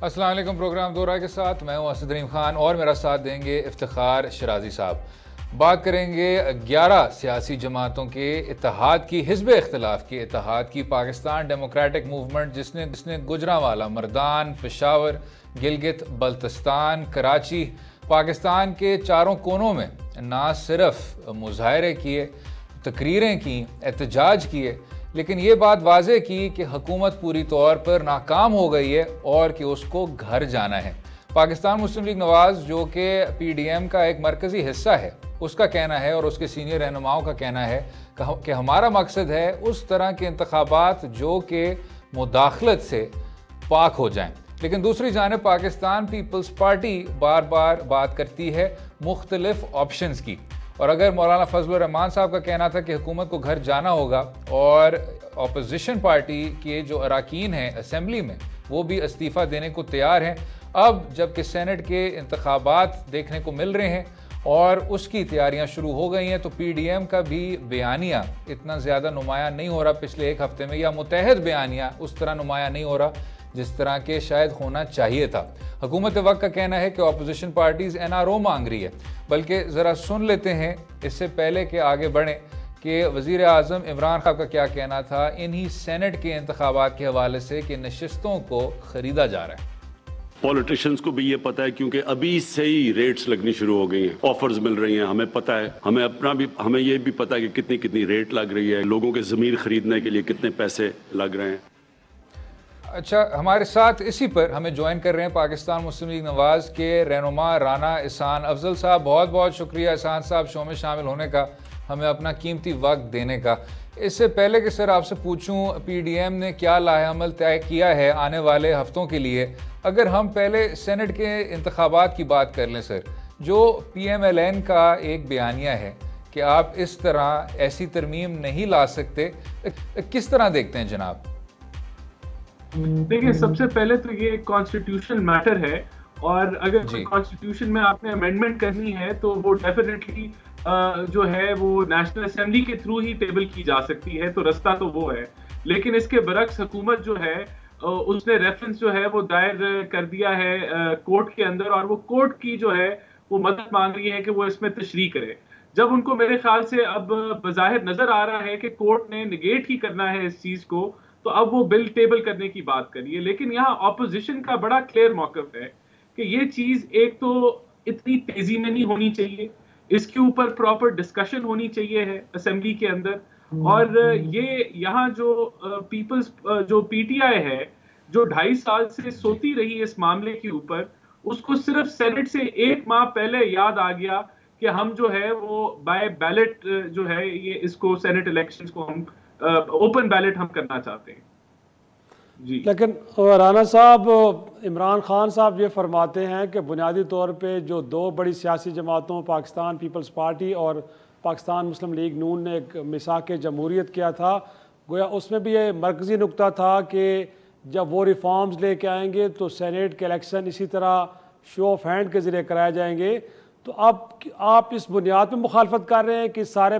अस्सलाम वालेकुम। प्रोग्राम दो राय के साथ मैं हूं असद रहीम खान और मेरा साथ देंगे इफ्तिखार शिराजी साहब। बात करेंगे 11 सियासी जमातों के इत्तेहाद की, हिज़्ब इख्तिलाफ के इत्तेहाद की। पाकिस्तान डेमोक्रेटिक मूवमेंट जिसने गुजरांवाला, मर्दान, पेशावर, गिलगित बल्तिस्तान, कराची, पाकिस्तान के चारों कोनों में ना सिर्फ मुजाहरे किए, तकरीरें की, एहतजाज किए, लेकिन ये बात वाज़े की कि हुकूमत पूरी तौर पर नाकाम हो गई है और कि उसको घर जाना है। पाकिस्तान मुस्लिम लीग नवाज़, जो कि PDM का एक मरकज़ी हिस्सा है, उसका कहना है और उसके सीनियर रहनुमाओं का कहना है कि हमारा मकसद है उस तरह के इंतखाबात जो कि मुदाखलत से पाक हो जाएं। लेकिन दूसरी जानिब पाकिस्तान पीपल्स पार्टी बार बार बात करती है मुख्तलिफ ऑप्शंस की। और अगर मौलाना फजलुर रहमान साहब का कहना था कि हुकूमत को घर जाना होगा और अपोजिशन पार्टी के जो अरकान हैं असम्बली में वो भी इस्तीफ़ा देने को तैयार हैं, अब जबकि सेनेट के इंतखाबात देखने को मिल रहे हैं और उसकी तैयारियां शुरू हो गई हैं, तो PDM का भी बयानिया इतना ज़्यादा नुमाया नहीं हो रहा पिछले एक हफ्ते में, या मुतहद बयानिया उस तरह नुमाया नहीं हो रहा जिस तरह के शायद होना चाहिए था। हुकूमत वक्त का कहना है कि अपोजिशन पार्टीज़ NRO मांग रही है, बल्कि ज़रा सुन लेते हैं इससे पहले कि आगे बढ़ें कि वज़ीर आज़म इमरान खान का क्या कहना था इन्हीं सेनेट के इंतखाबात के हवाले से कि नशिस्तों को ख़रीदा जा रहा है। पॉलिटिशियंस को भी ये पता है, क्योंकि अभी से ही रेट्स लगनी शुरू हो गई हैं, ऑफर्स मिल रही हैं, हमें पता है, हमें ये भी पता है कि कितनी रेट लग रही है, लोगों के ज़मीर खरीदने के लिए कितने पैसे लग रहे हैं। अच्छा, हमारे साथ इसी पर हमें ज्वाइन कर रहे हैं पाकिस्तान मुस्लिम लीग नवाज़ के रहनुमा राना एहसान अफजल साहब। बहुत बहुत शुक्रिया एहसान साहब शो में शामिल होने का, हमें अपना कीमती वक्त देने का। इससे पहले कि सर आपसे पूछूं PDM ने क्या लाहेअमल तय किया है आने वाले हफ्तों के लिए, अगर हम पहले सेनेट के इंतखाबात की बात कर लें सर, जो PMLN का एक बयानिया है कि आप इस तरह ऐसी तरमीम नहीं ला सकते, किस तरह देखते हैं जनाब? देखिए, सबसे पहले तो ये कॉन्स्टिट्यूशनल मैटर है और अगर कॉन्स्टिट्यूशन में आपने अमेंडमेंट करनी है तो वो डेफिनेटली जो है वो नेशनल असेंबली के थ्रू ही टेबल की जा सकती है, तो रास्ता तो वो है। लेकिन इसके बरक्स हुकूमत जो है उसने रेफरेंस जो है वो दायर कर दिया है कोर्ट के अंदर, और वो कोर्ट की जो है वो मदद मांग रही है कि वो इसमें तशरीह करे। जब उनको मेरे ख्याल से अब बज़ाहिर नजर आ रहा है कि कोर्ट ने निगेट ही करना है इस चीज को, तो अब वो बिल टेबल करने की बात करिए। लेकिन यहाँ ऑपोजिशन का बड़ा क्लियर मौक़िफ़ है कि ये चीज एक तो इतनी तेजी में नहीं होनी चाहिए, इसके ऊपर प्रॉपर डिस्कशन होनी चाहिए है असेंबली के अंदर। और ये यहाँ जो पीपल्स जो PTI है जो 2.5 साल से सोती रही इस मामले के ऊपर, उसको सिर्फ सेनेट से 1 माह पहले याद आ गया कि हम जो है वो बाय बैलेट जो है ये इसको सेनेट इलेक्शंस को हम ओपन बैलेट हम करना चाहते हैं जी। लेकिन राना साहब, इमरान खान साहब ये फरमाते हैं कि बुनियादी तौर पे जो 2 बड़ी सियासी जमातों पाकिस्तान पीपल्स पार्टी और पाकिस्तान मुस्लिम लीग नून ने एक मिसाक जमहूरियत किया था, गोया उसमें भी ये मरकज़ी नुक्ता था कि जब वो रिफॉर्म्स लेके आएंगे तो सेनेट के इलेक्शन इसी तरह शो ऑफ हैंड के ज़रिए कराए जाएंगे। तो अब आप इस बुनियाद पर मुखालफत कर रहे हैं कि सारे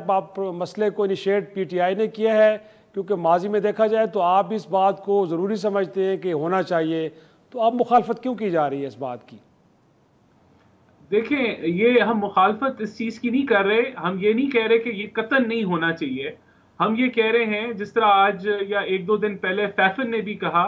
मसले को इनिशिएट PTI ने किया है, क्योंकि माजी में देखा जाए तो आप इस बात को ज़रूरी समझते हैं कि होना चाहिए, तो अब मुखालफत क्यों की जा रही है इस बात की? देखें, ये हम मुखालफत इस चीज़ की नहीं कर रहे, हम ये नहीं कह रहे कि ये कतन नहीं होना चाहिए। हम ये कह रहे हैं, जिस तरह आज या 1-2 दिन पहले फैफन ने भी कहा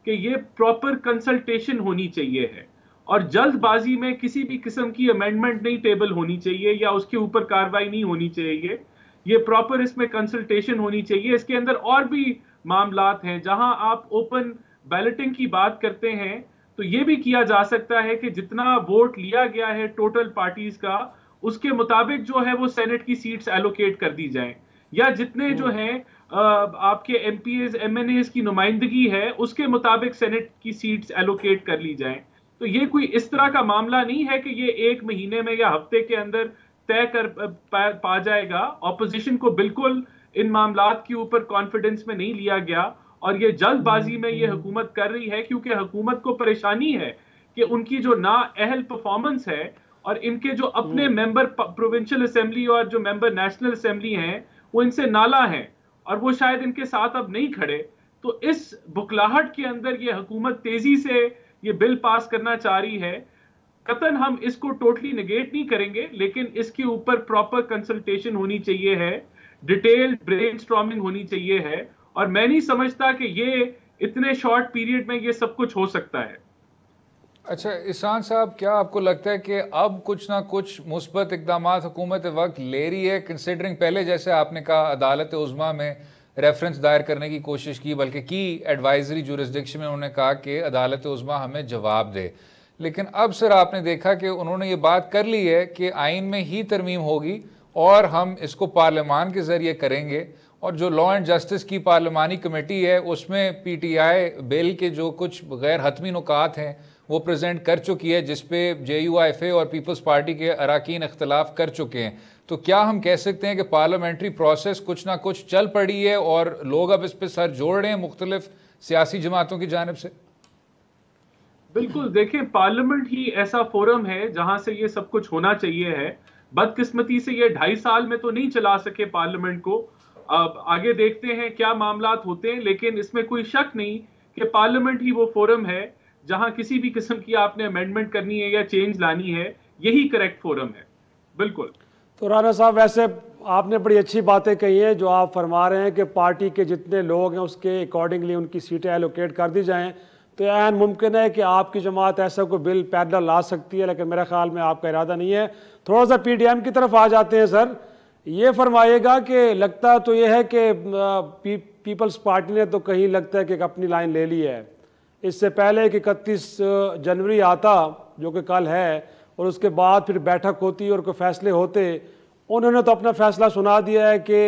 कि ये प्रॉपर कंसल्टेशन होनी चाहिए है और जल्दबाजी में किसी भी किस्म की अमेंडमेंट नहीं टेबल होनी चाहिए या उसके ऊपर कार्रवाई नहीं होनी चाहिए। ये प्रॉपर इसमें कंसल्टेशन होनी चाहिए। इसके अंदर और भी मामलात हैं जहां आप ओपन बैलेटिंग की बात करते हैं, तो ये भी किया जा सकता है कि जितना वोट लिया गया है टोटल पार्टीज का, उसके मुताबिक जो है वो सेनेट की सीट्स एलोकेट कर दी जाएं, या जितने जो हैं आपके MPs MNAs की नुमाइंदगी है उसके मुताबिक सेनेट की सीट्स एलोकेट कर ली जाएं। तो ये कोई इस तरह का मामला नहीं है कि ये 1 महीने में या हफ्ते के अंदर तय कर पा जाएगा। ऑपोजिशन को बिल्कुल इन मामलात के ऊपर कॉन्फिडेंस में नहीं लिया गया और ये जल्दबाजी में ये हुकूमत कर रही है, क्योंकि हुकूमत को परेशानी है कि उनकी जो नाअहल परफॉर्मेंस है और इनके जो अपने मेंबर प्रोविंशियल असेंबली और जो मेंबर नेशनल असेंबली हैं वो इनसे नाला हैं और वो शायद इनके साथ अब नहीं खड़े। तो इस बुखलाहट के अंदर ये हुकूमत तेजी से ये बिल पास करना चाह रही है, कतन हम इसको टोटली निगेट नहीं करेंगे, लेकिन इसके ऊपर प्रॉपर कंसल्टेशन होनी चाहिए है, डिटेल्ड ब्रेनस्टॉर्मिंग होनी चाहिए है, और मैं नहीं समझता कि ये इतने शॉर्ट पीरियड में ये सब कुछ हो सकता है। अच्छा इहसान साहब, क्या आपको लगता है कि अब कुछ ना कुछ मुस्बत इकदाम हुकूमत वक्त ले रही है, कंसिडरिंग पहले जैसे आपने कहा अदालत उज़्मा में रेफरेंस दायर करने की कोशिश की, बल्कि की एडवाइजरी जुरिस्डिक्शन में उन्होंने कहा कि अदालत उज़्मा हमें जवाब दे, लेकिन अब सर आपने देखा कि उन्होंने ये बात कर ली है कि आइन में ही तरमीम होगी और हम इसको पार्लियामान के ज़रिए करेंगे, और जो लॉ एंड जस्टिस की पार्लियामानी कमेटी है उसमें PTI बिल के जो कुछ गैर हतमी नुकात हैं वो प्रेजेंट कर चुकी है, जिसपे JUIFA और पीपल्स पार्टी के अरकान इख्तलाफ कर चुके हैं। तो क्या हम कह सकते हैं कि पार्लियामेंट्री प्रोसेस कुछ ना कुछ चल पड़ी है और लोग अब इस पर सर जोड़ रहे हैं मुख्तलिफ सियासी जमातों की जानिब से? बिल्कुल, देखिए पार्लियामेंट ही ऐसा फोरम है जहां से ये सब कुछ होना चाहिए है। बदकिस्मती से ये 2.5 साल में तो नहीं चला सके पार्लियामेंट को, अब आगे देखते हैं क्या मामलात होते हैं, लेकिन इसमें कोई शक नहीं कि पार्लियामेंट ही वो फोरम है जहां किसी भी किस्म की आपने अमेंडमेंट करनी है या चेंज लानी है, यही करेक्ट फोरम है। बिल्कुल। तो राना साहब, वैसे आपने बड़ी अच्छी बातें कही हैं जो आप फरमा रहे हैं कि पार्टी के जितने लोग हैं उसके अकॉर्डिंगली उनकी सीटें एलोकेट कर दी जाएं, तो ऐन मुमकिन है कि आपकी जमात ऐसा कोई बिल पैदल ला सकती है, लेकिन मेरे ख्याल में आपका इरादा नहीं है। थोड़ा सा PDM की तरफ आ जाते हैं सर, ये फरमाइएगा कि लगता तो ये है कि पीपल्स पार्टी ने तो कहीं लगता है कि अपनी लाइन ले ली है। इससे पहले कि 31 जनवरी आता जो कि कल है, और उसके बाद फिर बैठक होती और कोई फैसले होते, उन्होंने तो अपना फैसला सुना दिया है कि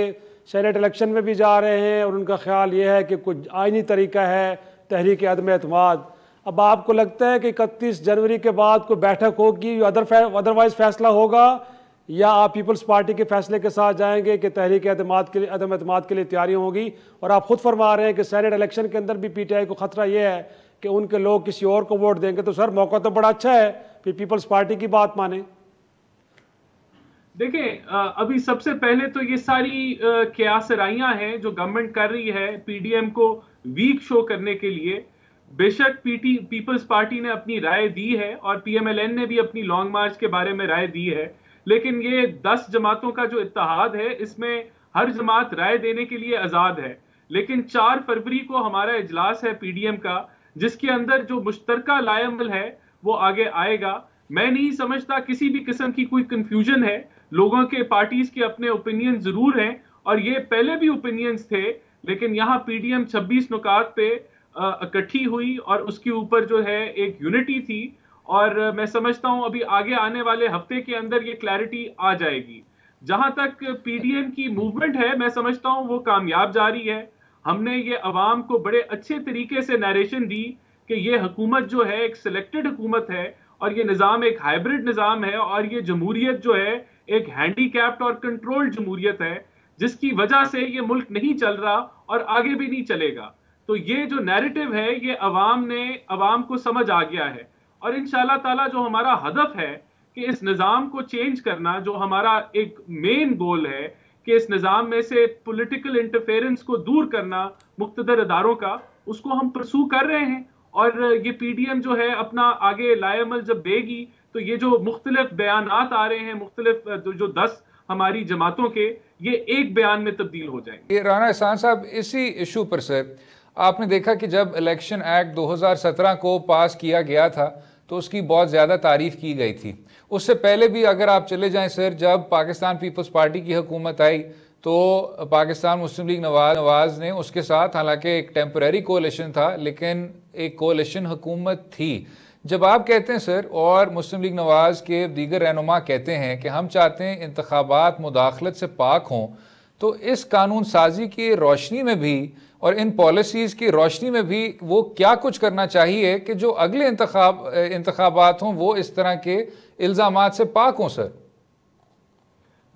सेनेट इलेक्शन में भी जा रहे हैं और उनका ख्याल ये है कि कुछ आइनी तरीका है तहरीक अदम एतमाद। अब आपको लगता है कि 31 जनवरी के बाद कोई बैठक होगी, अदरवाइज फैसला होगा, या आप पीपल्स पार्टी के फैसले के साथ जाएंगे कि तहरीक अदम एतमाद के लिए तैयारियां होगी? और आप खुद फरमा रहे हैं कि सेनेट इलेक्शन के अंदर भी PTI को खतरा यह है कि उनके लोग किसी और को वोट देंगे, तो सर मौका तो बड़ा अच्छा है, फिर पीपल्स पार्टी की बात माने। देखिए अभी सबसे पहले तो ये सारी क्यासराइयां हैं जो गवर्नमेंट कर रही है PDM को वीक शो करने के लिए। बेशक पीपल्स पार्टी ने अपनी राय दी है और PMLN ने भी अपनी लॉन्ग मार्च के बारे में राय दी है, लेकिन ये 10 जमातों का जो इत्तेहाद है इसमें हर जमात राय देने के लिए आजाद है। लेकिन 4 फरवरी को हमारा इजलास है PDM का, जिसके अंदर जो मुश्तरका लाएमल है वो आगे आएगा। मैं नहीं समझता किसी भी किस्म की कोई कंफ्यूजन है, लोगों के पार्टीज के अपने ओपिनियन जरूर हैं और ये पहले भी ओपिनियंस थे, लेकिन यहाँ PDM 26 नुकात पे इकट्ठी हुई और उसके ऊपर जो है एक यूनिटी थी, और मैं समझता हूं अभी आगे आने वाले हफ्ते के अंदर ये क्लैरिटी आ जाएगी। जहां तक PDM की मूवमेंट है, मैं समझता हूं वो कामयाब जा रही है। हमने ये अवाम को बड़े अच्छे तरीके से नरेशन दी कि ये हुकूमत जो है एक सिलेक्टेड हुकूमत है और ये निज़ाम एक हाइब्रिड निज़ाम है, और ये जमहूरियत जो है एक हैंडीकैप्ड और कंट्रोल्ड जमहूरियत है, जिसकी वजह से ये मुल्क नहीं चल रहा और आगे भी नहीं चलेगा। तो ये जो नैरेटिव है ये अवाम को समझ आ गया है, और इंशाअल्लाह ताला जो हमारा हदफ है कि इस निज़ाम को चेंज करना, जो हमारा एक मेन गोल है कि इस निज़ाम में से पॉलिटिकल इंटरफेरेंस को दूर करना मुख्तदर इदारों का, उसको हम परसू कर रहे हैं। और ये PDM जो है अपना आगे लाएमल जब देगी तो ये जो मुख्तलिफ बयानात आ रहे हैं मुख्तलिफ जो 10 हमारी जमातों के, ये एक बयान में तब्दील हो जाएंगे। राना एहसान साहब, इसी इशू पर सर आपने देखा कि जब इलेक्शन एक्ट 2017 को पास किया गया था तो उसकी बहुत ज़्यादा तारीफ़ की गई थी। उससे पहले भी अगर आप चले जाएं सर, जब पाकिस्तान पीपल्स पार्टी की हुकूमत आई तो पाकिस्तान मुस्लिम लीग नवाज ने उसके साथ, हालांकि एक टेम्परेरी कोalition था लेकिन एक कोalition हुकूमत थी। जब आप कहते हैं सर और मुस्लिम लीग नवाज के दीगर रहनुमा कहते हैं कि हम चाहते हैं इंतखाबात मुदाखलत से पाक हों, तो इस कानून साजी की रोशनी में भी और इन पॉलिसीज़ की रोशनी में भी वो क्या कुछ करना चाहिए कि जो अगले इंतखाबात हों वो इस तरह के इल्ज़ामात से पाक हों? सर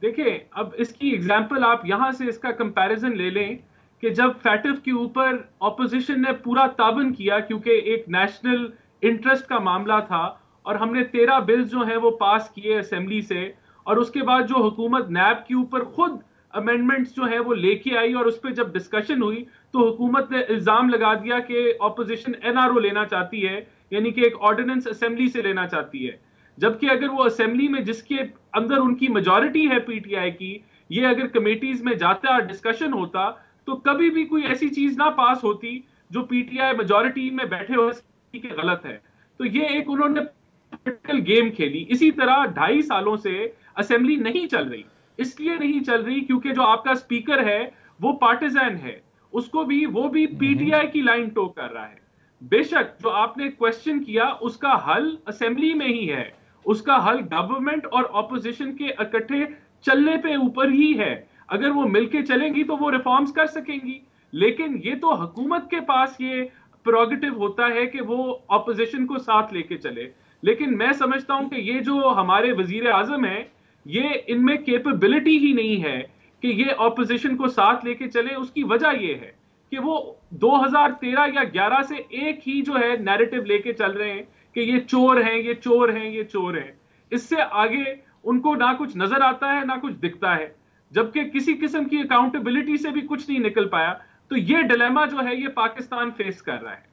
देखिए, अब इसकी एग्जाम्पल आप यहां से इसका कंपैरिजन ले लें कि जब फैटिफ के ऊपर ऑपोजिशन ने पूरा ताबन किया, क्योंकि एक नेशनल इंटरेस्ट का मामला था, और हमने 13 बिल्स जो हैं वो पास किए असेंबली से, और उसके बाद जो हुकूमत नैब के ऊपर खुद अमेंडमेंट्स जो है वो लेके आई और उस पर जब डिस्कशन हुई तो हुकूमत ने इल्जाम लगा दिया कि ऑपोजिशन NRO लेना चाहती है यानी कि एक ऑर्डिनेंस असेंबली से लेना चाहती है, जबकि अगर वो असेंबली में जिसके अंदर उनकी मेजॉरिटी है पीटीआई की, ये अगर कमेटीज में जाता डिस्कशन होता तो कभी भी कोई ऐसी चीज ना पास होती जो पीटीआई मेजॉरिटी में बैठे हुए के गलत है। तो ये एक उन्होंने पॉलिटिकल गेम खेली। इसी तरह 2.5 सालों से असेंबली नहीं चल रही, इसलिए नहीं चल रही क्योंकि जो आपका स्पीकर है वो पार्टिजन है, उसको भी वो भी पीटीआई की लाइन टो कर रहा है। बेशक जो आपने क्वेश्चन किया उसका हल असेंबली में ही है, उसका हल गवर्नमेंट और ऑपोजिशन के इकट्ठे चलने पे ऊपर ही है। अगर वो मिलके चलेंगी तो वो रिफॉर्म्स कर सकेंगी, लेकिन ये तो हुकूमत के पास ये प्रोगेटिव होता है कि वो ऑपोजिशन को साथ लेके चले। लेकिन मैं समझता हूं कि ये जो हमारे वजीर आजम है, ये इनमें कैपेबिलिटी ही नहीं है कि ये ऑपोजिशन को साथ लेके चले। उसकी वजह ये है कि वो 2013 या 11 से एक ही जो है नैरेटिव लेके चल रहे हैं कि ये चोर हैं, ये चोर हैं, ये चोर हैं। इससे आगे उनको ना कुछ नजर आता है ना कुछ दिखता है, जबकि किसी किस्म की अकाउंटेबिलिटी से भी कुछ नहीं निकल पाया। तो ये डिलेमा जो है ये पाकिस्तान फेस कर रहा है।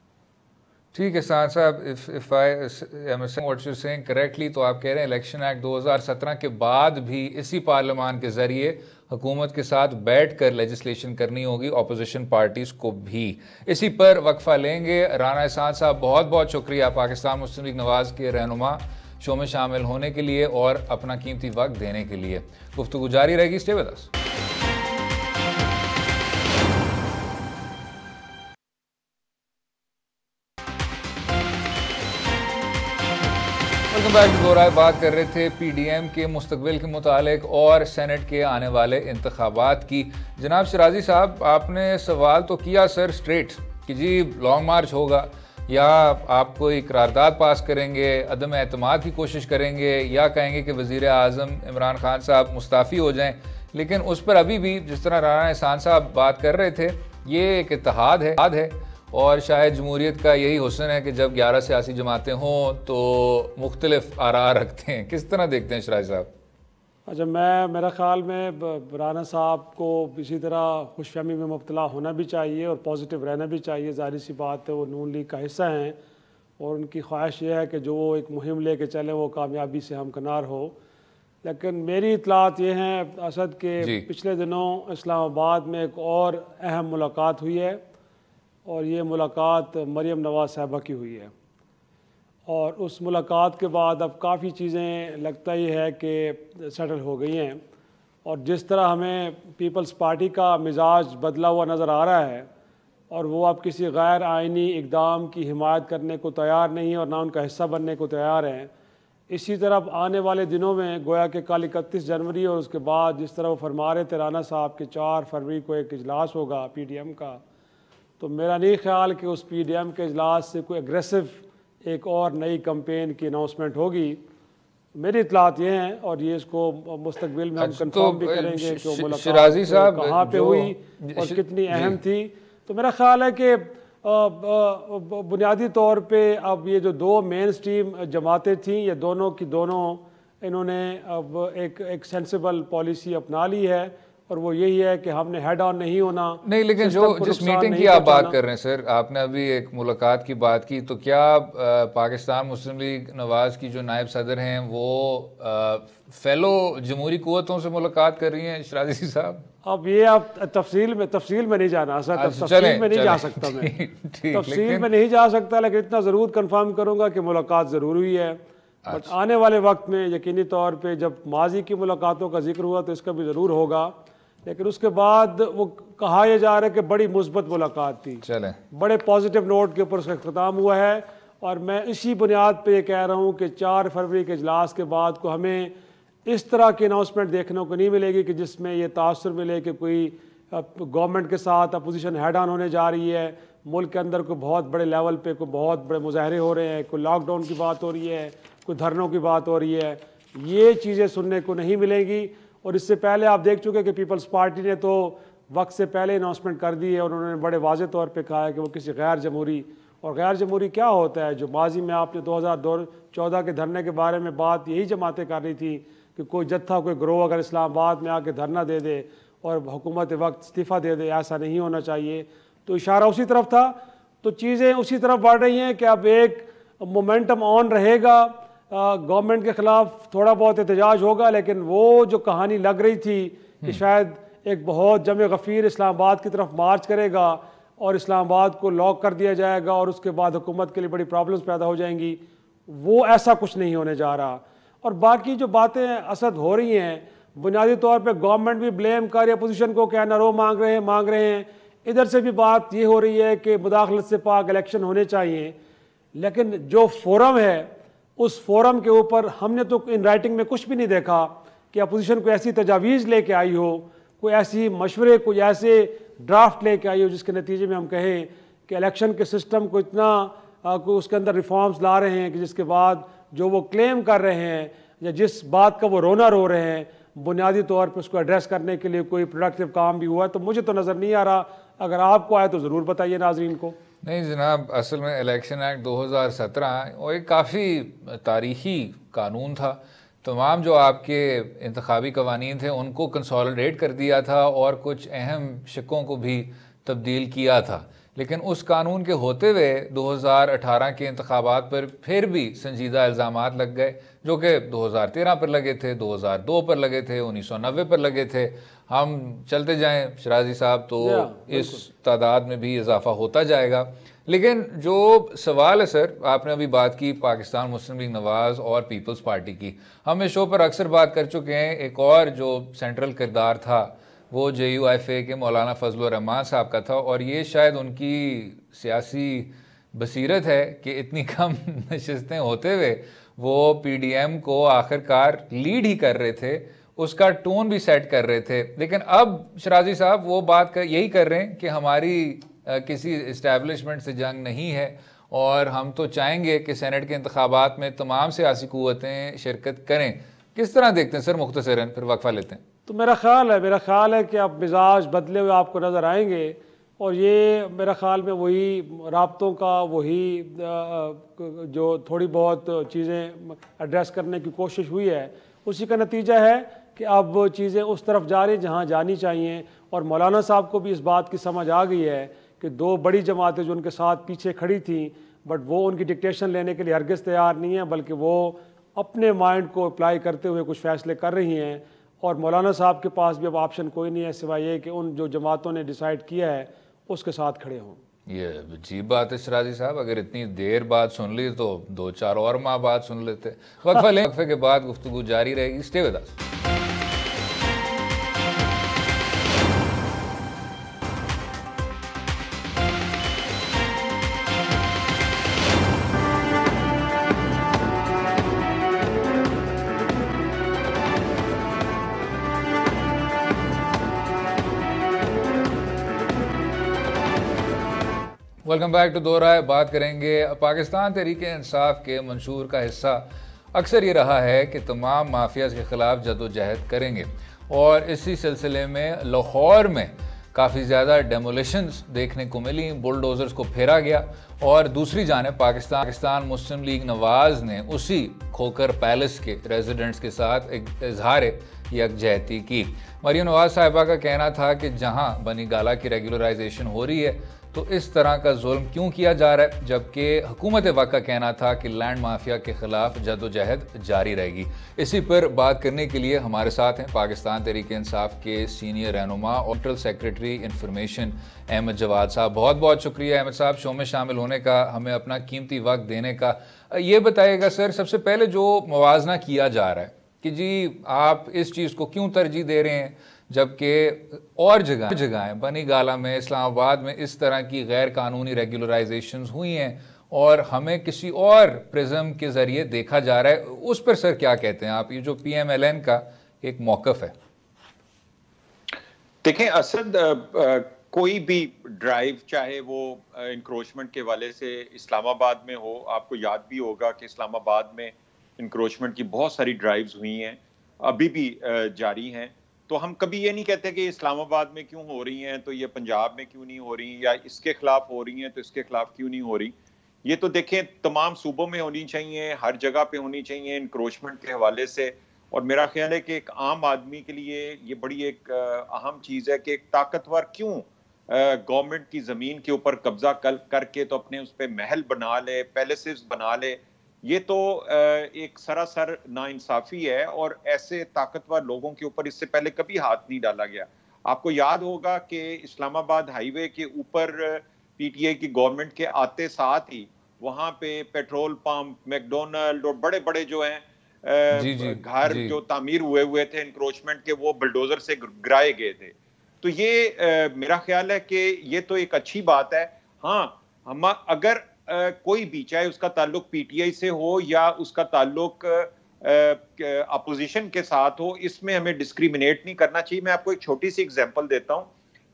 ठीक है साहब साहब, if I am what you saying correctly, तो आप कह रहे हैं इलेक्शन एक्ट 2017 के बाद भी इसी पार्लियामान के जरिए हुकूमत के साथ बैठ कर लेजिस्लेशन करनी होगी, अपोजिशन पार्टीज़ को भी। इसी पर वक्फा लेंगे। राना एहसान साहब बहुत बहुत शुक्रिया पाकिस्तान मुस्लिम लीग नवाज़ के रहनुमा शो में शामिल होने के लिए और अपना कीमती वक्त देने के लिए। गुफ्तगू जारी रहेगी, stay with us. Welcome back to गोराय। बात कर रहे थे पीडीएम के मुस्तकबिल के मुतालिक और सेनेट के आने वाले इंतखाबात की। जनाब शराजी साहब, आपने सवाल तो किया सर स्ट्रेट कि जी लॉन्ग मार्च होगा या आप कोई करारदाद पास करेंगे, अदम एतमाद की कोशिश करेंगे, या कहेंगे कि वज़ीर आज़म इमरान खान साहब मुस्ताफ़ी हो जाएं। लेकिन उस पर अभी भी जिस तरह राना एहसान साहब बात कर रहे थे, ये एक इत्तेहाद है और शायद जमहूरियत का यही हुस्न है कि जब 11 सियासी जमातें हों तो मुख्तलिफ आरा रखते हैं। किस तरह देखते हैं शराज साहब? अच्छा, मेरा ख़्याल में राना साहब को इसी तरह खुशफहमी में मुब्तला होना भी चाहिए और पॉजिटिव रहना भी चाहिए। ज़ाहिर सी बात है वो नून लीग का हिस्सा हैं और उनकी ख्वाहिश ये है कि जो वो एक मुहिम ले कर चलें वो कामयाबी से हमकनार हो। लेकिन मेरी इतलात ये हैं असद के पिछले दिनों इस्लामाबाद में एक और अहम मुलाकात हुई है और ये मुलाकात मरियम नवाज साहबा की हुई है। और उस मुलाकात के बाद अब काफ़ी चीज़ें लगता ही है कि सेटल हो गई हैं और जिस तरह हमें पीपल्स पार्टी का मिजाज बदला हुआ नज़र आ रहा है और वो अब किसी गैर आइनी इक़दाम की हिमायत करने को तैयार नहीं है और ना उनका हिस्सा बनने को तैयार हैं। इसी तरह आने वाले दिनों में गोया कि कल 31 जनवरी और उसके बाद जिस तरह वो फरमा रहे थे राना साहब के 4 फरवरी को एक इजलास होगा पीडीएम का, तो मेरा नहीं ख्याल कि उस पीडीएम के इजलास से कोई एग्रेसिव एक और नई कैंपेन की अनाउंसमेंट होगी। मेरी इतलात ये हैं और ये इसको मुस्तकबिल में हम कंफर्म भी करेंगे कि वो मुलाकात कहाँ पे हुई और कितनी अहम थी। तो मेरा ख्याल है कि बुनियादी तौर पे अब ये जो 2 मेन स्ट्रीम जमातें थीं, ये दोनों की दोनों इन्होंने अब एक सेंसिबल पॉलिसी अपना ली है और वो यही है कि हमने हेड ऑन नहीं होना। नहीं, लेकिन जो जिस मीटिंग की आप बात कर रहे हैं सर, आपने अभी एक मुलाकात की बात की, तो क्या पाकिस्तान मुस्लिम लीग नवाज़ की जो नायब सदर हैं वो फेलो जमहूरी कुव्वतों से मुलाकात कर रही हैं शराजी साहब? अब ये आप तफसील में नहीं जाना सर, तफसील में नहीं जा सकता मैं तफसील में नहीं जा सकता, लेकिन इतना ज़रूर कंफर्म करूँगा कि मुलाकात ज़रूर हुई है। बट आने वाले वक्त में यकीनी तौर पे जब माजी की मुलाकातों का जिक्र हुआ तो इसका भी ज़रूर होगा। लेकिन उसके बाद वो कहा यह जा रहा है कि बड़ी मुस्बत मुलाकात थी, बड़े पॉजिटिव नोट के ऊपर उसका अख्ताम हुआ है। और मैं इसी बुनियाद पे ये कह रहा हूँ कि 4 फरवरी के इजलास के बाद को हमें इस तरह की अनाउंसमेंट देखने को नहीं मिलेगी कि जिसमें ये तासुर मिले कि कोई गवर्नमेंट के साथ अपोजिशन हेड ऑन होने जा रही है, मुल्क के अंदर कोई बहुत बड़े लेवल पे कोई बहुत बड़े मुजाहरे हो रहे हैं, कोई लॉकडाउन की बात हो रही है, कोई धरनों की बात हो रही है। ये चीज़ें सुनने को नहीं मिलेंगी। और इससे पहले आप देख चुके कि पीपल्स पार्टी ने तो वक्त से पहले अनाउंसमेंट कर दी है और उन्होंने बड़े वाज़े तौर पे कहा है कि वो किसी गैर जमहूरी, और गैर जमहूरी क्या होता है, जो माजी में आपने 2014 के धरने के बारे में बात यही जमातें कर रही थी कि कोई जत्था कोई ग्रोह अगर इस्लामाबाद में आके धरना दे दे और हुकूमत वक्त इस्तीफ़ा दे दे, ऐसा नहीं होना चाहिए। तो इशारा उसी तरफ था। तो चीज़ें उसी तरफ बढ़ रही हैं कि अब एक मोमेंटम ऑन रहेगा, गवर्नमेंट के ख़िलाफ़ थोड़ा बहुत एहतजाज होगा, लेकिन वो जो कहानी लग रही थी कि शायद एक बहुत जमे गफ़ीर इस्लामाबाद की तरफ मार्च करेगा और इस्लामाबाद को लॉक कर दिया जाएगा और उसके बाद हुकूमत के लिए बड़ी प्रॉब्लम्स पैदा हो जाएंगी, वो ऐसा कुछ नहीं होने जा रहा। और बाकी जो बातें असद हो रही हैं, बुनियादी तौर पे गवर्नमेंट भी ब्लेम कर रही है अपोजिशन को, क्या NRO मांग रहे हैं। इधर से भी बात ये हो रही है कि मुदाखलत से पाक इलेक्शन होने चाहिए, लेकिन जो फोरम है उस फोरम के ऊपर हमने तो इन राइटिंग में कुछ भी नहीं देखा कि अपोजिशन को ऐसी तजावीज़ लेके आई हो, कोई ऐसी मशवरे, कोई ऐसे ड्राफ्ट लेके आई हो जिसके नतीजे में हम कहें कि इलेक्शन के सिस्टम को इतना कोई उसके अंदर रिफॉर्म्स ला रहे हैं कि जिसके बाद जो वो क्लेम कर रहे हैं या जिस बात का वो रोना रो रहे हैं, बुनियादी तौर पर उसको एड्रेस करने के लिए कोई प्रोडक्टिव काम भी हुआ है। तो मुझे तो नज़र नहीं आ रहा, अगर आपको आए तो ज़रूर बताइए नाजरीन को। नहीं जनाब, असल में इलेक्शन एक्ट 2017 वो एक काफ़ी तारीखी कानून था। तमाम जो आपके इंतखाबी कवानीन थे उनको कंसोलिडेट कर दिया था और कुछ अहम शिक्कों को भी तब्दील किया था, लेकिन उस कानून के होते हुए 2018 के इंतखाबात पर फिर भी संजीदा इल्ज़ामात लग गए, जो कि 2013 पर लगे थे, 2002 पर लगे थे, 1990 पर लगे थे। हम चलते जाएं शराजी साहब तो इस तादाद में भी इजाफा होता जाएगा। लेकिन जो सवाल है सर, आपने अभी बात की पाकिस्तान मुस्लिम लीग नवाज़ और पीपल्स पार्टी की, हम इस शो पर अक्सर बात कर चुके हैं। एक और जो सेंट्रल किरदार था वो JUIFA के मौलाना फजलुर रहमान साहब का था, और ये शायद उनकी सियासी बसीरत है कि इतनी कम नशिस्तें होते हुए वो PDM को आखिरकार लीड ही कर रहे थे, उसका टोन भी सेट कर रहे थे। लेकिन अब शराजी साहब वो बात यही कर रहे हैं कि हमारी किसी इस्टेब्लिशमेंट से जंग नहीं है और हम तो चाहेंगे कि सेनेट के इंतखाबात में तमाम सियासी कुव्वतें शिरकत करें। किस तरह देखते हैं सर, मुख्तसरन फिर वक्फा लेते हैं। तो मेरा ख्याल है कि अब मिजाज बदले हुए आपको नज़र आएंगे, और ये मेरा ख्याल में वही राब्तों का वही जो थोड़ी बहुत चीज़ें एड्रेस करने की कोशिश हुई है, उसी का नतीजा है कि अब चीज़ें उस तरफ जा रही जहाँ जानी चाहिए। और मौलाना साहब को भी इस बात की समझ आ गई है कि दो बड़ी जमातें जो उनके साथ पीछे खड़ी थी, बट वो उनकी डिक्टेशन लेने के लिए हरगिज़ तैयार नहीं है, बल्कि वो अपने माइंड को अप्लाई करते हुए कुछ फ़ैसले कर रही हैं। और मौलाना साहब के पास भी अब ऑप्शन कोई नहीं है सिवाय ये कि उन जो जमातों ने डिसाइड किया है उसके साथ खड़े हों। ये अजीब बात है शराजी साहब, अगर इतनी देर बाद सुन ली तो 2-4 और माह बाद सुन लेते। वक्फा लें, वक्फे के बाद गुफ्तगू जारी रहेगी। Stay with us. Welcome back to Do Rai. बात करेंगे पाकिस्तान तहरीक इंसाफ के मंशूर का हिस्सा अक्सर ये रहा है कि तमाम माफियाज के ख़िलाफ़ जदोजहद करेंगे, और इसी सिलसिले में लाहौर में काफ़ी ज़्यादा डेमोलिशंस देखने को मिली, बुलडोज़र्स को फेरा गया। और दूसरी जानिब पाकिस्तान मुस्लिम लीग नवाज़ ने उसी खोकर पैलेस के रेजिडेंट्स के साथ एक इजहार यकजहती की। मरियम नवाज़ साहिबा का कहना था कि जहाँ बनी गाला की रेगुलराइजेशन हो रही है तो इस तरह का जुल्म क्यों किया जा रहा है, जबकि हुकूमत वक्त का कहना था कि लैंड माफिया के खिलाफ जदोजहद जारी रहेगी। इसी पर बात करने के लिए हमारे साथ हैं पाकिस्तान तहरीक इंसाफ के सीनियर रहनुमा और general secretary information Ahmad Jawad साहब। बहुत बहुत शुक्रिया अहमद साहब शो में शामिल होने का, हमें अपना कीमती वक्त देने का। ये बताइएगा सर, सबसे पहले जो मुवाजना किया जा रहा है कि जी आप इस चीज़ को क्यों तरजीह दे रहे हैं जबकि और जगहें बनी गाला में, इस्लामाबाद में इस तरह की गैर कानूनी रेगुलराइजेशंस हुई हैं और हमें किसी और प्रिज्म के ज़रिए देखा जा रहा है, उस पर सर क्या कहते हैं आप? ये जो PMLN का एक मौक़िफ़ है। देखें असद, कोई भी ड्राइव चाहे वो इंक्रोचमेंट के वाले से इस्लामाबाद में हो, आपको याद भी होगा कि इस्लामाबाद में इंक्रोचमेंट की बहुत सारी ड्राइव्स हुई हैं, अभी भी जारी हैं। तो हम कभी ये नहीं कहते कि इस्लामाबाद में क्यों हो रही हैं तो ये पंजाब में क्यों नहीं हो रही, या इसके खिलाफ हो रही हैं तो इसके खिलाफ क्यों नहीं हो रही। ये तो देखें तमाम सूबों में होनी चाहिए, हर जगह पे होनी चाहिए इंक्रोचमेंट के हवाले से। और मेरा ख्याल है कि एक आम आदमी के लिए ये बड़ी एक अहम चीज़ है कि एक ताकतवर क्यों गवर्नमेंट की ज़मीन के ऊपर कब्जा करके तो अपने उस पर महल बना ले, पैलेसेस बना ले, ये तो एक सरासर नाइंसाफ़ी है और ऐसे ताकतवर लोगों के ऊपर इससे पहले कभी हाथ नहीं डाला गया। आपको याद होगा कि इस्लामाबाद हाईवे के ऊपर पीटीआई की गवर्नमेंट के आते साथ ही वहाँ पे पेट्रोल पंप, मैकडोनल्ड और बड़े बड़े जो हैं घर जो तामीर हुए थे इंक्रोचमेंट के, वो बुलडोजर से गिराए गए थे। तो ये मेरा ख्याल है कि ये तो एक अच्छी बात है। हाँ, हम अगर कोई भी, चाहे उसका ताल्लुक पीटीआई से हो या उसका ताल्लुक अपोजिशन के साथ हो, इसमें हमें डिस्क्रिमिनेट नहीं करना चाहिए। मैं आपको एक छोटी सी एग्जांपल देता हूं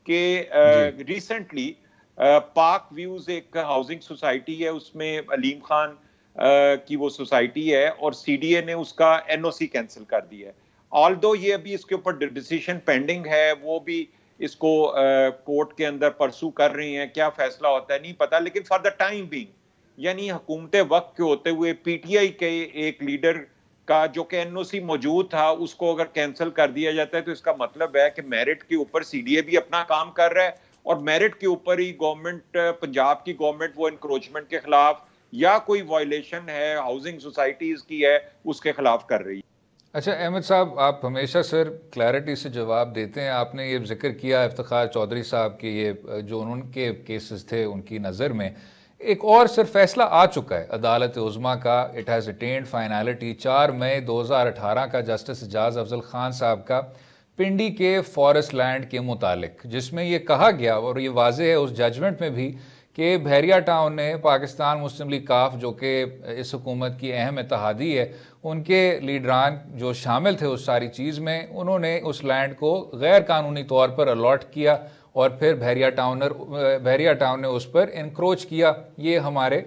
कि रिसेंटली पाक व्यूज एक हाउसिंग सोसाइटी है, उसमें अलीम खान की वो सोसाइटी है और सीडीए ने उसका एनओसी कैंसिल कर दिया है। ऑल्दो ये अभी इसके ऊपर डिसीजन पेंडिंग है, वो भी इसको कोर्ट के अंदर परसू कर रही हैं, क्या फैसला होता है नहीं पता, लेकिन फॉर द टाइम बीइंग, यानी हुकूमत वक्त के होते हुए पीटीआई के एक लीडर का जो कि एनओसी मौजूद था, उसको अगर कैंसिल कर दिया जाता है तो इसका मतलब है कि मेरिट के ऊपर सीडीए भी अपना काम कर रहा है और मेरिट के ऊपर ही गवर्नमेंट, पंजाब की गवर्नमेंट, वो इंक्रोचमेंट के खिलाफ या कोई वायलेशन है हाउसिंग सोसाइटीज की है उसके खिलाफ कर रही है। अच्छा अहमद साहब, आप हमेशा सर क्लैरिटी से जवाब देते हैं। आपने ये जिक्र किया इफ्तिखार चौधरी साहब के, ये जो उनके केसेस थे उनकी नज़र में एक और सर फैसला आ चुका है अदालत उज़्मा का, इट हैज़ अटेन्ड फाइनलिटी। 4 मई 2018 का जस्टिस एजाज अफजल खान साहब का पिंडी के फॉरेस्ट लैंड के मुतालिक, जिसमें ये कहा गया और ये वाज़ेह है उस जजमेंट में भी कि बहरिया टाउन ने पाकिस्तान मुस्लिम लीग काफ, जो कि इस हुकूमत की अहम इत्तेहादी है, उनके लीडरान जो शामिल थे उस सारी चीज़ में, उन्होंने उस लैंड को गैर कानूनी तौर पर अलॉट किया और फिर बहरिया टाउन ने उस पर इंक्रोच किया। ये हमारे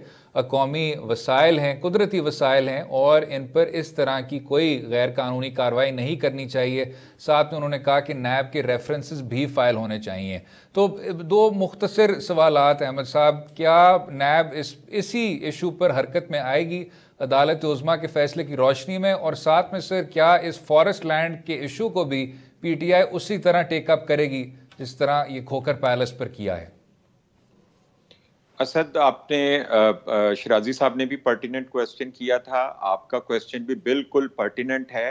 कौमी वसाइल हैं, कुदरती वसाइल हैं और इन पर इस तरह की कोई गैर कानूनी कार्रवाई नहीं करनी चाहिए। साथ में उन्होंने कहा कि नैब के रेफरेंसेस भी फाइल होने चाहिए। तो 2 मुख्तसर सवालात अहमद साहब, क्या नैब इसी इशू पर हरकत में आएगी अदालत उज़्मा के फैसले की रोशनी में, और साथ में सर क्या इस फॉरेस्ट लैंड के इशू को भी पीटीआई उसी तरह टेकअप करेगी जिस तरह ये खोखर पैलेस पर किया है? असद, आपने शिराजी साहब ने भी पर्टिनेंट क्वेश्चन किया था, आपका क्वेश्चन भी बिल्कुल पर्टिनेंट है।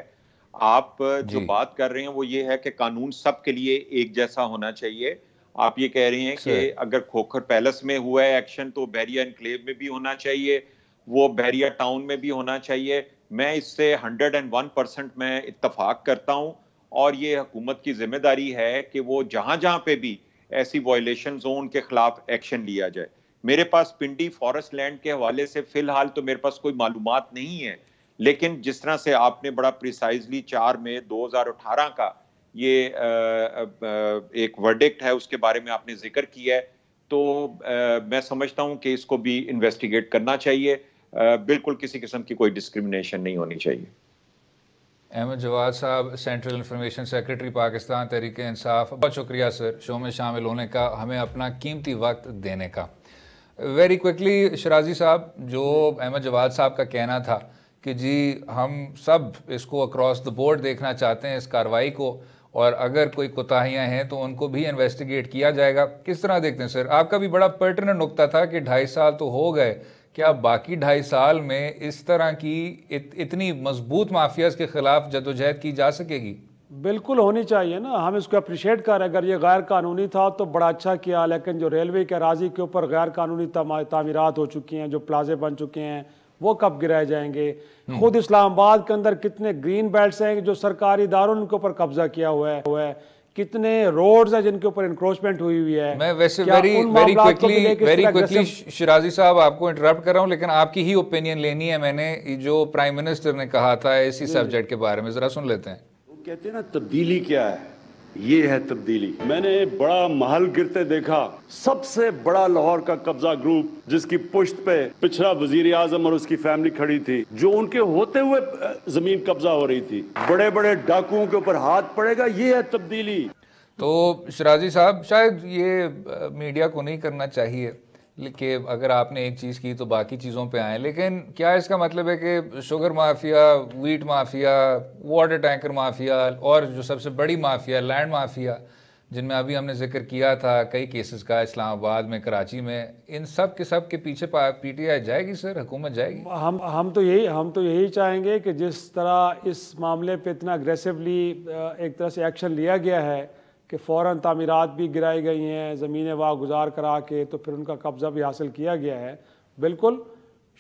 आप जो बात कर रहे हैं वो ये है कि कानून सब के लिए एक जैसा होना चाहिए। आप ये कह रहे हैं कि अगर खोखर पैलेस में हुआ है एक्शन तो बहरिया एनक्लेव में भी होना चाहिए, वो बहरिया टाउन में भी होना चाहिए। मैं इससे 101% मैं इत्तफाक करता हूँ और ये हुकूमत की जिम्मेदारी है कि वो जहां जहां पे भी ऐसी वायलेशंस हो उनके खिलाफ एक्शन लिया जाए। मेरे पास पिंडी फॉरेस्ट लैंड के हवाले से फिलहाल तो मेरे पास कोई मालूमात नहीं है, लेकिन जिस तरह से आपने बड़ा प्रिसाइजली 4 मई 2018 का ये एक वर्डिक्ट है उसके बारे में आपने जिक्र किया है, तो मैं समझता हूं कि इसको भी इन्वेस्टिगेट करना चाहिए। बिल्कुल किसी किस्म की कोई डिस्क्रिमिनेशन नहीं होनी चाहिए। अहमद जवाद साहब, central information secretary Pakistan Tehreek Insaf, बहुत शुक्रिया सर शो में शामिल होने का, हमें अपना कीमती वक्त देने का। वेरी क्विकली शिराजी साहब, जो अहमद जवाद साहब का कहना था कि जी हम सब इसको अक्रॉस द बोर्ड देखना चाहते हैं इस कार्रवाई को, और अगर कोई कोताहियाँ हैं तो उनको भी इन्वेस्टिगेट किया जाएगा, किस तरह देखते हैं सर? आपका भी बड़ा पर्टिनेंट नुक्ता था कि 2.5 साल तो हो गए, क्या बाकी 2.5 साल में इस तरह की इतनी मजबूत माफियाज के खिलाफ जदोजहद की जा सकेगी? बिल्कुल होनी चाहिए ना, हम इसको अप्रिशिएट कर रहे हैं। अगर ये गैर कानूनी था तो बड़ा अच्छा किया, लेकिन जो रेलवे के अराजी के ऊपर गैर कानूनी तामीरात हो चुकी हैं, जो प्लाजे बन चुके हैं, वो कब गिराए जाएंगे? खुद इस्लामाबाद के अंदर कितने ग्रीन बेल्ट्स हैं जो सरकारी इदारों ने उनके ऊपर कब्जा किया हुआ है, कितने रोड्स हैं जिनके ऊपर इंक्रोचमेंट हुई है। मैं वैसे वेरी क्विकली शिराजी साहब आपको इंटरप्ट कर रहा हूं, लेकिन आपकी ही ओपिनियन लेनी है। मैंने जो प्राइम मिनिस्टर ने कहा था इसी सब्जेक्ट के बारे में, जरा सुन लेते हैं। कहते हैं ना तब्दीली क्या है, ये है तब्दीली। मैंने बड़ा महल गिरते देखा, सबसे बड़ा लाहौर का कब्जा ग्रुप जिसकी पुश्त पे पिछड़ा वजीर आजम और उसकी फैमिली खड़ी थी, जो उनके होते हुए जमीन कब्जा हो रही थी, बड़े बड़े डाकुओं के ऊपर हाथ पड़ेगा, ये है तब्दीली। तो शिराजी साहब, शायद ये मीडिया को नहीं करना चाहिए कि अगर आपने एक चीज़ की तो बाकी चीज़ों पे आए, लेकिन क्या इसका मतलब है कि sugar mafia, wheat mafia, water tanker mafia और जो सबसे बड़ी माफिया लैंड माफिया, जिनमें अभी हमने जिक्र किया था कई केसेस का, इस्लामाबाद में, कराची में, इन सब के पीछे पीटीआई जाएगी सर, हुकूमत जाएगी? हम तो यही चाहेंगे कि जिस तरह इस मामले पे इतना अग्रेसिवली एक तरह से एक्शन लिया गया है कि फ़ौरन तामीरात भी गिराई गई हैं, ज़मीनें वागुजार करा के, तो फिर उनका कब्ज़ा भी हासिल किया गया है। बिल्कुल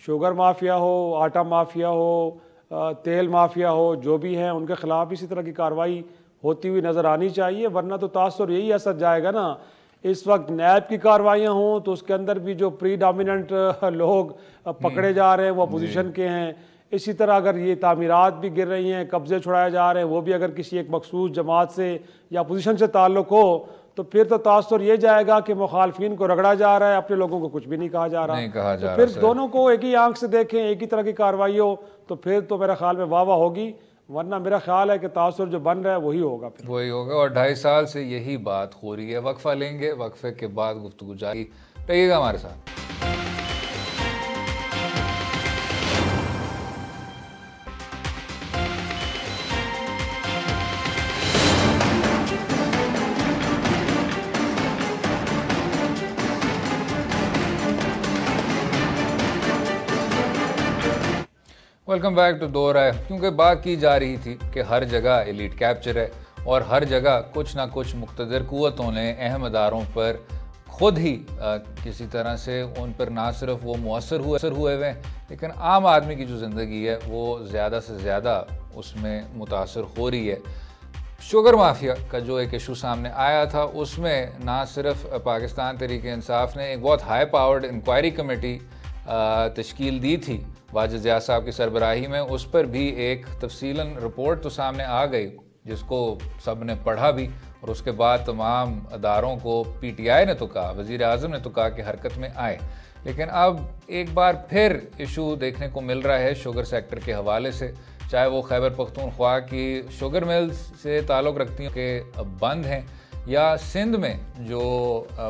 शुगर माफिया हो, आटा माफिया हो, तेल माफिया हो, जो भी हैं उनके ख़िलाफ़ इसी तरह की कार्रवाई होती हुई नज़र आनी चाहिए, वरना तो तासुर यही असर जाएगा ना। इस वक्त नैब की कार्रवाइयाँ हों तो उसके अंदर भी जो प्री डोमिनेंट लोग पकड़े जा रहे हैं वो अपोजिशन के हैं। इसी तरह अगर ये तामीरात भी गिर रही हैं, कब्जे छुड़ाए जा रहे हैं, वो भी अगर किसी एक मखसूस जमात से या अपोजिशन से ताल्लुक़ हो तो फिर तो तासुर ये जाएगा कि मुखालफिन को रगड़ा जा रहा है, अपने लोगों को कुछ भी नहीं कहा जा रहा। तो फिर दोनों को एक ही आंख से देखें, एक ही तरह की कार्रवाई हो तो फिर तो मेरा ख्याल में वाह वाह होगी, वरना मेरा ख्याल है कि तासुर जो बन रहा है वही होगा, फिर वही होगा। और 2.5 साल से यही बात हो रही है। वक्फा लेंगे, वक्फे के बाद गुफ्तगू जारी रहिएगा हमारे साथ। वेलकम बैक टू दो राय। क्योंकि बात की जा रही थी कि हर जगह एलीट कैप्चर है और हर जगह कुछ ना कुछ मुक़्तदर क़ुव्वतों ने अहम अदारों पर ख़ुद ही किसी तरह से उन पर ना सिर्फ वो मुअस्सर हुए हुए हैं, लेकिन आम आदमी की जो ज़िंदगी है वो ज़्यादा से ज़्यादा उसमें मुतासर हो रही है। शुगर माफिया का जो एक इशू सामने आया था उसमें ना सिर्फ पाकिस्तान तहरीक इंसाफ ने एक बहुत हाई पावर्ड इंक्वायरी कमेटी तश्कील दी थी वाजिद ज़िया साहब की सरबराही में, उस पर भी एक तफसीलन रिपोर्ट तो सामने आ गई जिसको सब ने पढ़ा भी, और उसके बाद तमाम अदारों को पीटीआई ने तो कहा, वज़ीर आज़म ने तो कहा कि हरकत में आए। लेकिन अब एक बार फिर इशू देखने को मिल रहा है शुगर सेक्टर के हवाले से, चाहे वो खैबर पख्तूनख्वा की शुगर मिल्स से ताल्लुक़ रखती हैं कि बंद हैं, या सिंध में जो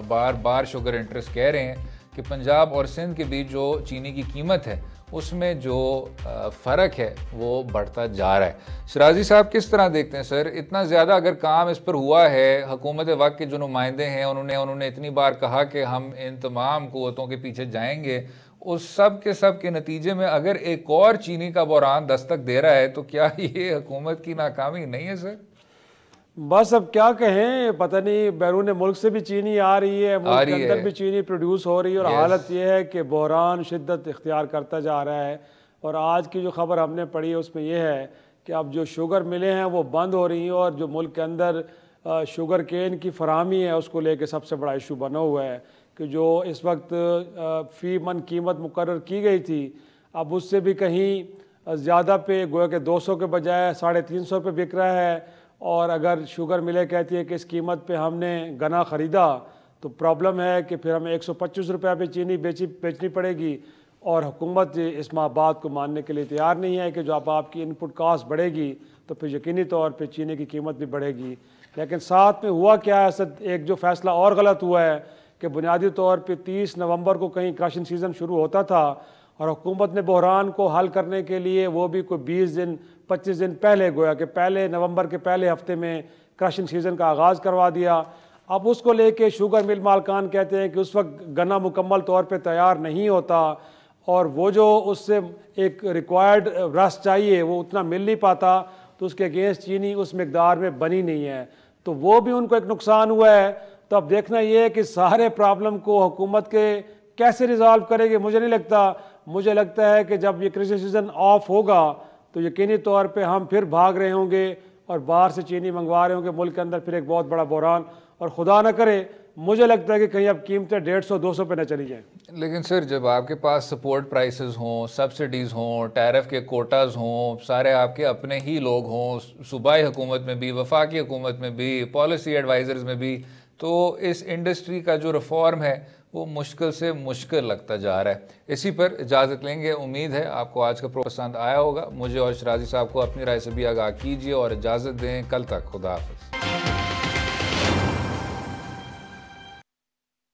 बार बार शुगर इंटरेस्ट कह रहे हैं कि पंजाब और सिंध के बीच जो चीनी की कीमत है उसमें जो फ़र्क है वो बढ़ता जा रहा है। शराजी साहब किस तरह देखते हैं सर, इतना ज़्यादा अगर काम इस पर हुआ है, हुकूमत वक्त के जो नुमाइंदे हैं उन्होंने इतनी बार कहा कि हम इन तमाम क़ुव्वतों के पीछे जाएंगे, उस सब के नतीजे में अगर एक और चीनी का बहरान दस्तक दे रहा है तो क्या ये हुकूमत की नाकामी नहीं है सर? बस अब क्या कहें, पता नहीं बैरून मुल्क से भी चीनी आ रही है, मुल्क के अंदर भी चीनी प्रोड्यूस हो रही है, और हालत यह है कि बहरान शिद्दत इख्तियार करता जा रहा है। और आज की जो खबर हमने पढ़ी है उसमें यह है कि अब जो शुगर मिलें हैं वो बंद हो रही हैं, और जो मुल्क के अंदर शुगर केन की फराहमी है उसको लेकर सबसे बड़ा इशू बना हुआ है कि जो इस वक्त फ़ी मन कीमत मुकर्रर की गई थी अब उससे भी कहीं ज़्यादा पे, गोया के 200 के बजाय 350 पे बिक रहा है। और अगर शुगर मिले कहती है कि इस कीमत पे हमने गना ख़रीदा तो प्रॉब्लम है कि फिर हमें 125 रुपये पे चीनी बेचनी पड़ेगी, और हुकूमत इस बात को मानने के लिए तैयार नहीं है कि जो अब आपकी इनपुट कास्ट बढ़ेगी तो फिर यकीनी तौर पे चीनी की कीमत भी बढ़ेगी। लेकिन साथ में हुआ क्या है, एक जो फ़ैसला और गलत हुआ है कि बुनियादी तौर पे 30 नवंबर को कहीं क्रशिंग सीज़न शुरू होता था, और हुकूमत ने बहरान को हल करने के लिए वो भी कोई 20 दिन 25 दिन पहले, गोया कि पहले नवंबर के पहले हफ्ते में क्रशिंग सीज़न का आगाज़ करवा दिया। अब उसको लेके शुगर मिल मालकान कहते हैं कि उस वक्त गन्ना मुकम्मल तौर पे तैयार नहीं होता, और वो जो उससे एक रिक्वायर्ड रस चाहिए वो उतना मिल नहीं पाता, तो उसके अगेंस्ट चीनी उस मकदार में बनी नहीं है, तो वो भी उनको एक नुकसान हुआ है। तो अब देखना ये है कि सारे प्रॉब्लम को हुकूमत के कैसे रिजॉल्व करेगी। मुझे लगता है कि जब ये क्रशिंग सीज़न ऑफ होगा तो यकीनी तौर पे हम फिर भाग रहे होंगे और बाहर से चीनी मंगवा रहे होंगे, मुल्क के अंदर फिर एक बहुत बड़ा बहरान, और खुदा न करे मुझे लगता है कि कहीं अब कीमतें 150-200 पे न चली जाएं। लेकिन सर जब आपके पास सपोर्ट प्राइसेस हों, सब्सिडीज़ हों, टैरिफ के कोटाज हों, सारे आपके अपने ही लोग हों, सूबाई हुकूमत में भी, वफाकी हुकूमत में भी, पॉलिसी एडवाइज़र्स में भी, तो इस इंडस्ट्री का जो रिफॉर्म है वो मुश्किल से मुश्किल लगता जा रहा है। इसी पर इजाज़त लेंगे। उम्मीद है आपको आज का प्रोग्राम पसंद आया होगा। मुझे और शराजी साहब को अपनी राय से भी आगाह कीजिए और इजाज़त दें। कल तक खुदा हाफ़िज़।